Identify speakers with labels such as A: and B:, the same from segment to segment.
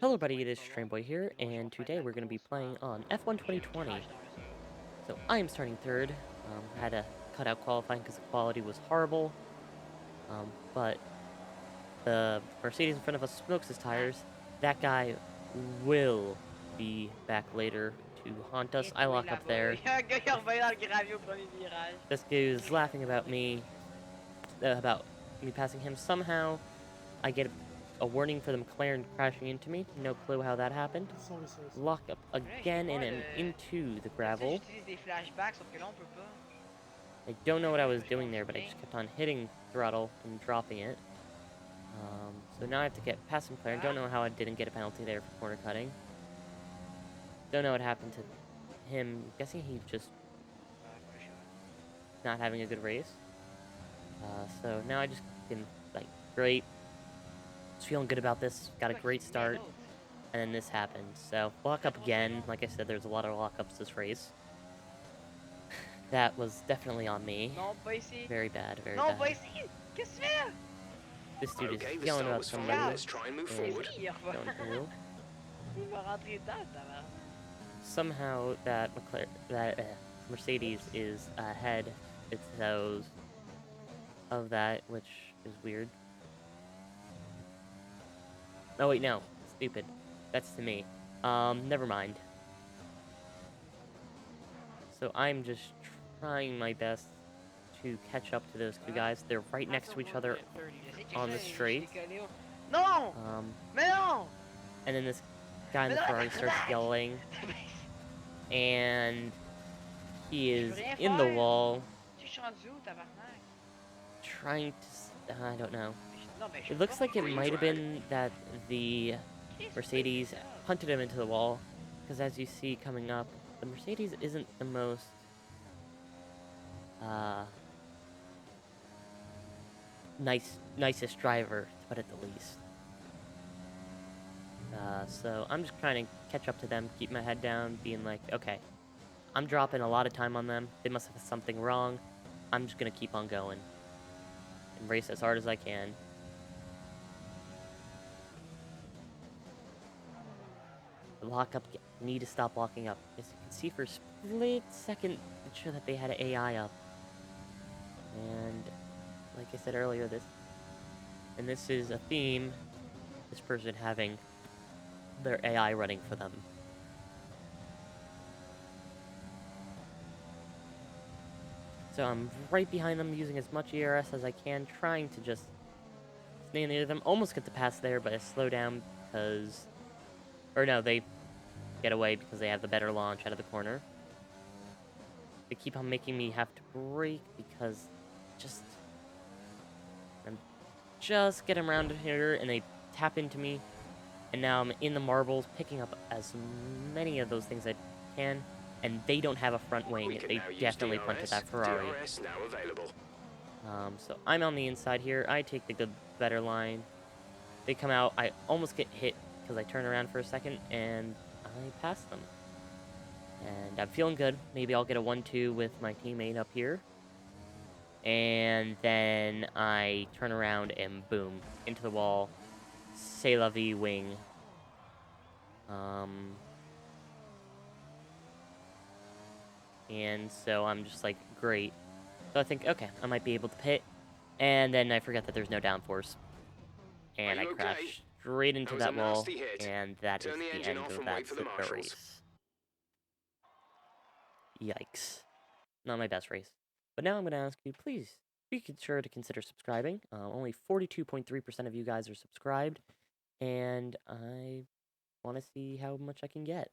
A: Hello buddy, it is Trainboy here, and today we're going to be playing on F1 2020. So I am starting third. I had to cut out qualifying because the quality was horrible. But the Mercedes in front of us smokes his tires. That guy will be back later to haunt us. I lock up there.
B: Il y a un gars qui est revenu dans le gravier au premier virage.
A: This guy is laughing about me passing him somehow. I get a warning for the McLaren crashing into me. No clue how that happened. Lock up again and am into the gravel.
B: J'utilise des flashbacks, sauf que là on peut pas.
A: I don't know what I was doing there, but I just kept on hitting throttle and dropping it. So now I have to get past McLaren. Don't know how I didn't get a penalty there for corner cutting. Don't know what happened to him. I'm guessing he just not having a good race. So now I just can, great. Just feeling good about this. Got a great start. And then this happened. So, lock up again. Like I said, there's a lot of lockups this race. That was definitely on me.
B: Non, pas ici.
A: Very bad, very
B: Non,
A: bad.
B: pas ici. Qu'est-ce que tu fais?
A: This dude
C: Okay,
A: is
C: the
A: yelling
C: start
A: about
C: was fine.
A: somebody.
C: Let's try and move
A: and
C: forward.
A: don't know.
B: Il va rentrer dedans, ça va.
A: Somehow that Mercedes is ahead. It's those of that, which is weird. Oh wait, no, stupid. That's to me. Never mind. So I'm just trying my best to catch up to those two guys. They're right next to each other on the straight.
B: Non! Mais non!
A: And then this guy in the Ferrari starts yelling. And he is in the wall. Trying to... I don't know. It looks like it might have been that the Mercedes punted him into the wall. Because as you see coming up, the Mercedes isn't the most... nicest driver, to put it the least. So I'm just trying to catch up to them, keep my head down, being like, okay, I'm dropping a lot of time on them. They must have something wrong. I'm just gonna keep on going and race as hard as I can. Lock up. Need to stop locking up. As you can see, for a split second, it's sure that they had an AI up. And like I said earlier, this is a theme. This person having their AI running for them. So I'm right behind them, using as much ERS as I can, trying to just stay near them. Almost get the pass there, but I slow down because... Or no, they get away because they have the better launch out of the corner. They keep on making me have to brake because I'm just getting around here and they tap into me. And now I'm in the marbles, picking up as many of those things I can. And they don't have a front wing. They definitely punted that Ferrari.
C: DRS now available.
A: So I'm on the inside here. I take the better line. They come out. I almost get hit because I turn around for a second and I pass them. And I'm feeling good. Maybe I'll get a 1-2 with my teammate up here. And then I turn around and boom, into the wall. C'est la vie wing. And so I'm just like, great. So I think, okay, I might be able to pit. And then I forget that there's no downforce. And I crash straight into that wall. And that is the end of that race. Yikes. Not my best race. But now I'm going to ask you, please, be sure to consider subscribing. Only 42.3% of you guys are subscribed. And I want to see how much I can get.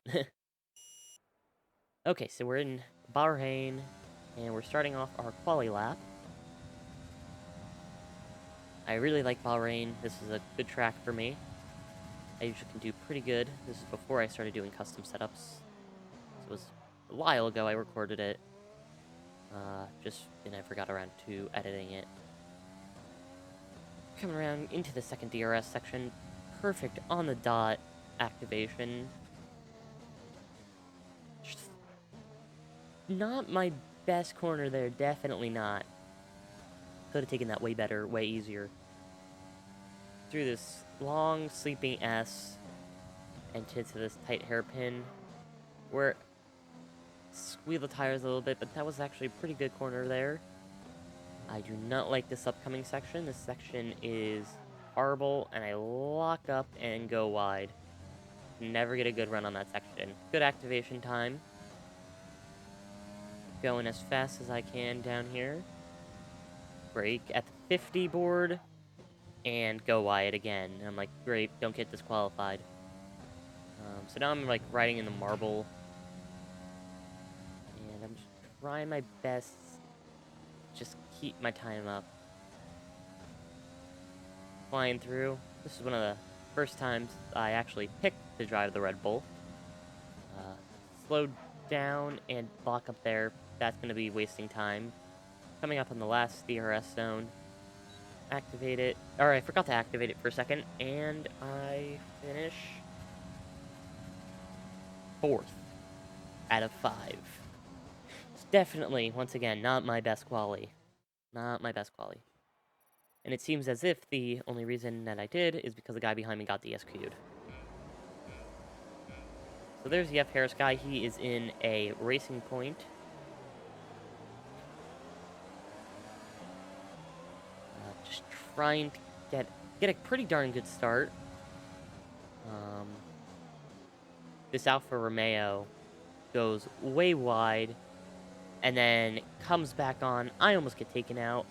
A: Okay, so we're in Bahrain, and we're starting off our quali lap. I really like Bahrain. This is a good track for me. I usually can do pretty good. This is before I started doing custom setups. So it was a while ago I recorded it. And I forgot around to editing it. Coming around into the second DRS section. Perfect on the dot activation. Just not my best corner there, definitely not. Could have taken that way better, way easier. Through this long sleeping S, into this tight hairpin where squeal the tires a little bit, but that was actually a pretty good corner there. I do not like this upcoming section. This section is horrible, and I lock up and go wide. Never get a good run on that section. Good activation time. Going as fast as I can down here. Brake at the 50 board, and go wide again. I'm like, great, don't get disqualified. So now I'm like riding in the marble, and I'm just trying my best to just keep my time up. Flying through. This is one of the first times I actually picked to drive the Red Bull. Slowed down and lock up there. That's going to be wasting time. Coming up on the last DRS zone. Activate it. Alright, I forgot to activate it for a second, and I finish 4th out of 5. It's definitely, once again, not my best quali. Not my best quali. And it seems as if the only reason that I did is because the guy behind me got DSQ'd. So there's the F. Harris guy. He is in a Racing Point. Just trying to get a pretty darn good start. This Alfa Romeo goes way wide and then comes back on. I almost get taken out.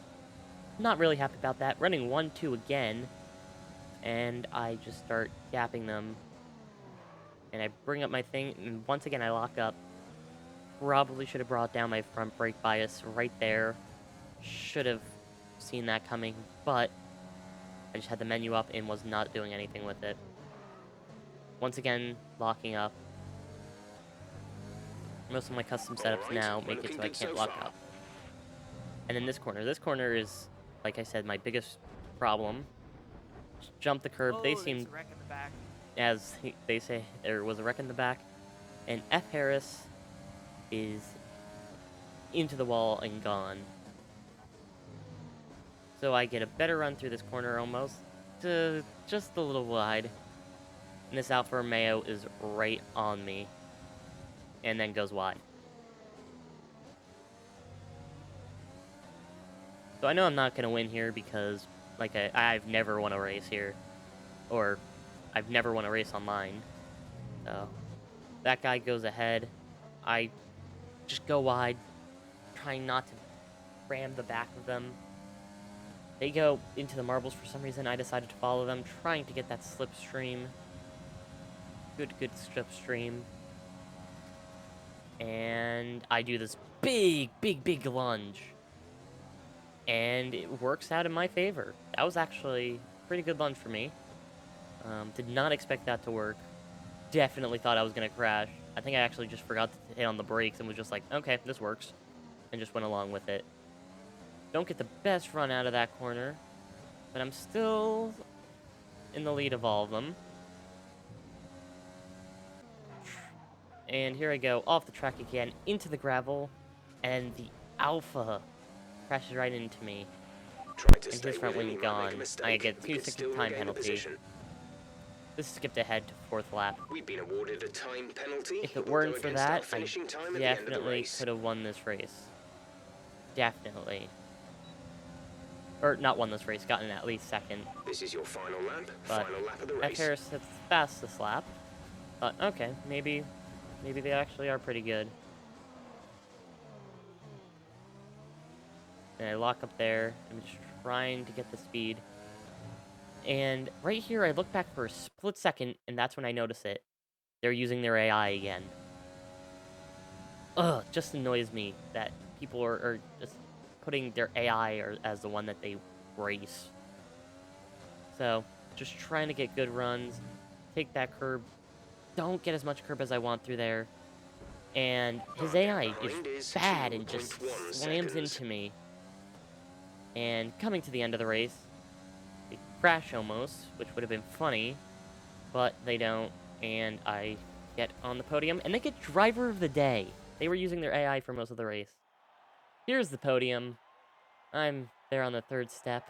A: Not really happy about that. Running 1-2 again, and I just start gapping them. And I bring up my thing, and once again I lock up. Probably should have brought down my front brake bias right there. Should have seen that coming, but I just had the menu up and was not doing anything with it. Once again, locking up. Most of my custom setups now make it so I can't lock up. And then this corner is, like I said, my biggest problem. Just jump the curb. They seemed, as they say, there was a wreck in the back. And F. Harris is into the wall and gone. So I get a better run through this corner almost. Just a little wide. And this Alfa Romeo is right on me. And then goes wide. So I know I'm not going to win here because, like, I've never won a race here. Or, I've never won a race online. So, that guy goes ahead. I just go wide, trying not to ram the back of them. They go into the marbles for some reason. I decided to follow them, trying to get that slipstream. Good slipstream. And I do this big lunge. And it works out in my favor. That was actually a pretty good lunge for me. Did not expect that to work. Definitely thought I was going to crash. I think I actually just forgot to hit on the brakes and was just like, okay, this works. And just went along with it. Don't get the best run out of that corner. But I'm still in the lead of all of them. And here I go, off the track again, into the gravel. And the Alpha crashes right into me. And his front wing gone. I get 2 second time penalty. This skipped ahead to 4th lap.
C: We've been awarded a time penalty.
A: If it weren't for that, I definitely could have won this race. Definitely. Or not won this race, gotten at least 2nd.
C: This is your final lap.
A: But
C: Final lap of the
A: F.
C: race.
A: Harris hits the fastest lap. But okay, maybe they actually are pretty good. And I lock up there. I'm just trying to get the speed. And right here, I look back for a split second, and that's when I notice it. They're using their AI again. Ugh, just annoys me that people are just putting their AI as the one that they race. So, just trying to get good runs, take that curb, don't get as much curb as I want through there. And his AI is bad and just slams into me. And coming to the end of the race, they crash almost, which would have been funny, but they don't, and I get on the podium, and they get driver of the day. They were using their AI for most of the race. Here's the podium. I'm there on the 3rd step.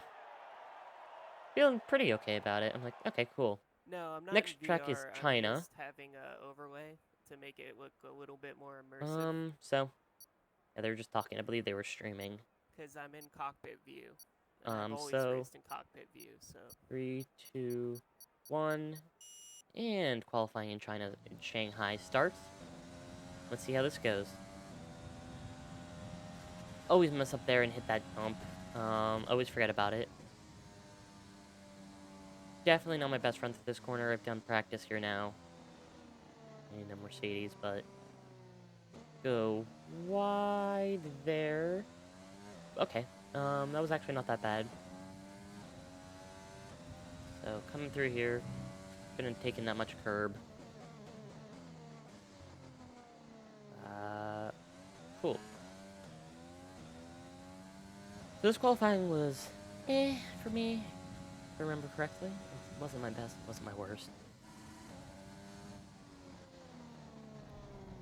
A: Feeling pretty okay about it. I'm like, okay, cool.
D: No, I'm not
A: Next
D: in
A: track is
D: VR. I'm
A: China.
D: just having a overlay to make it look a little bit more immersive.
A: So yeah, they were just talking. I believe they were streaming.
D: Because I'm in cockpit view. And I've always
A: So
D: raced in cockpit view, so...
A: 3, 2, 1, and qualifying in China in Shanghai starts. Let's see how this goes. Always mess up there and hit that jump. Always forget about it. Definitely not my best run through this corner. I've done practice here now. In a Mercedes, but go wide there. Okay. That was actually not that bad. So coming through here, shouldn't have taken that much curb. Cool. So this qualifying was for me, if I remember correctly. It wasn't my best, it wasn't my worst.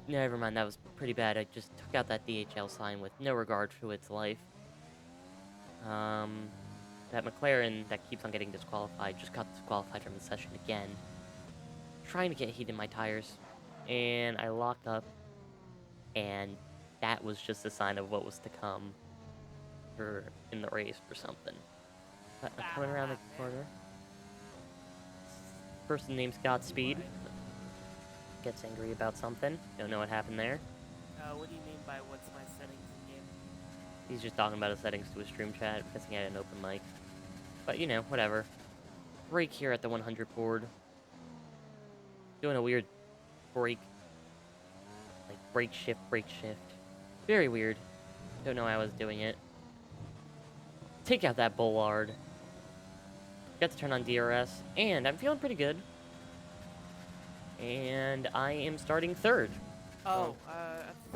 A: Never mind, that was pretty bad. I just took out that DHL sign with no regard to its life. That McLaren that keeps on getting disqualified just got disqualified from the session again. Trying to get heat in my tires. And I locked up. And that was just a sign of what was to come in the race or something. But I'm coming around the corner. Person named Godspeed gets angry about something. Don't know what happened there.
D: What do you mean by what's my settings in game?
A: He's just talking about his settings to his stream chat, guessing I had an open mic. But, you know, whatever. Brake here at the 100 board. Doing a weird brake. Like, brake shift, brake shift. Very weird. Don't know how I was doing it. Take out that bollard. Got to turn on DRS, and I'm feeling pretty good. And I am starting third.
D: Oh,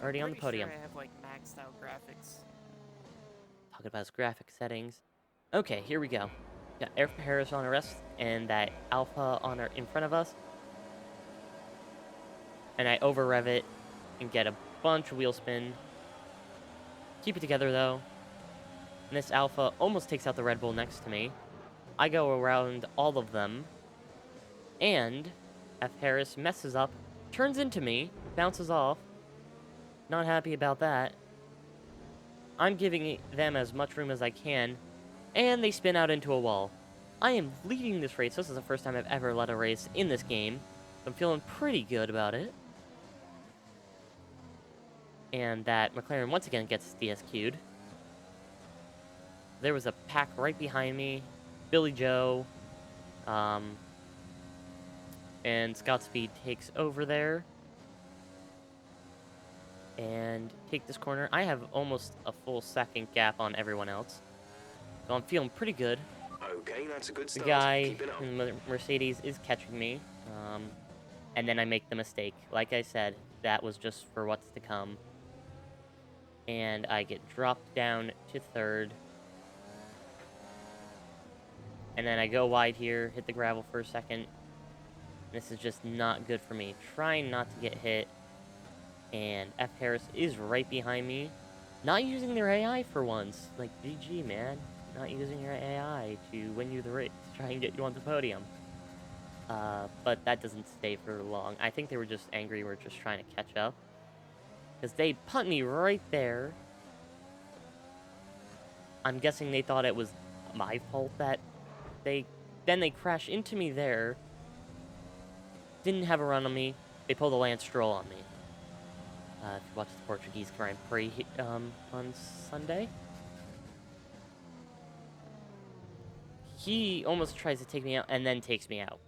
A: already on the
D: pretty
A: podium.
D: Sure I have like maxed out graphics.
A: Talking about his graphic settings. Okay, here we go. Got Air Harris on arrest, and that Alpha on in front of us. And I over rev it and get a bunch of wheel spin. Keep it together though. And this Alpha almost takes out the Red Bull next to me. I go around all of them. And F. Harris messes up, turns into me, bounces off. Not happy about that. I'm giving them as much room as I can. And they spin out into a wall. I am leading this race. This is the first time I've ever led a race in this game. I'm feeling pretty good about it. And that McLaren once again gets DSQ'd. There was a pack right behind me. Billy Joe. And Scott Speed takes over there. And take this corner. I have almost a full second gap on everyone else. So I'm feeling pretty good.
C: Okay, that's a good
A: The
C: start.
A: guy
C: Keep it up.
A: in the Mercedes is catching me. And then I make the mistake. Like I said, that was just for what's to come. And I get dropped down to third. And then I go wide here, hit the gravel for a second. This is just not good for me. Trying not to get hit. And F. Harris is right behind me. Not using their AI for once. Like, GG, man. Not using your AI to win you the race. Try and get you on the podium. But that doesn't stay for long. I think they were just angry. We're just trying to catch up. Because they punt me right there. I'm guessing they thought it was my fault that then they crash into me there. Didn't have a run on me. They pulled a Lance Stroll on me. If you watch the Portuguese Grand Prix on Sunday. He almost tries to take me out and then takes me out.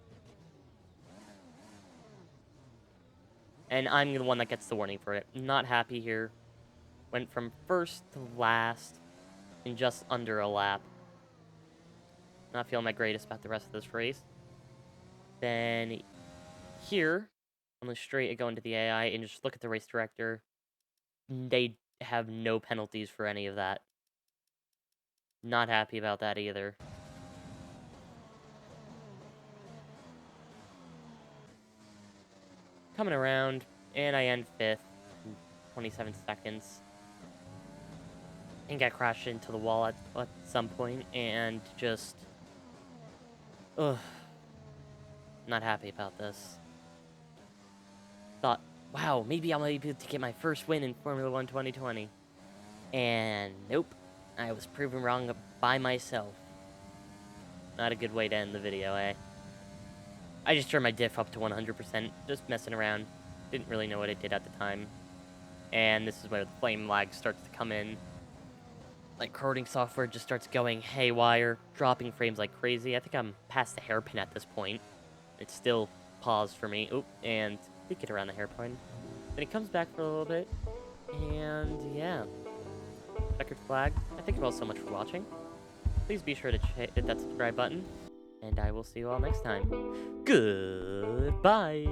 A: And I'm the one that gets the warning for it. Not happy here. Went from first to last in just under a lap. Not feeling my greatest about the rest of this race. Then here, on the straight, I go into the AI and just look at the race director. They have no penalties for any of that. Not happy about that either. Coming around, and I end 5th in 27 seconds. I think I crashed into the wall at some point, and just... Ugh. Not happy about this. Thought, wow, maybe I'll be able to get my first win in Formula 1 2020. And nope, I was proven wrong by myself. Not a good way to end the video, eh? I just turned my diff up to 100%, just messing around. Didn't really know what it did at the time. And this is where the flame lag starts to come in. Like, recording software just starts going haywire, dropping frames like crazy. I think I'm past the hairpin at this point. It's still paused for me. Oop, and we get around the hairpin. Then it comes back for a little bit. And yeah. Checkered flag. I thank you all so much for watching. Please be sure to hit that subscribe button. And I will see you all next time. Goodbye!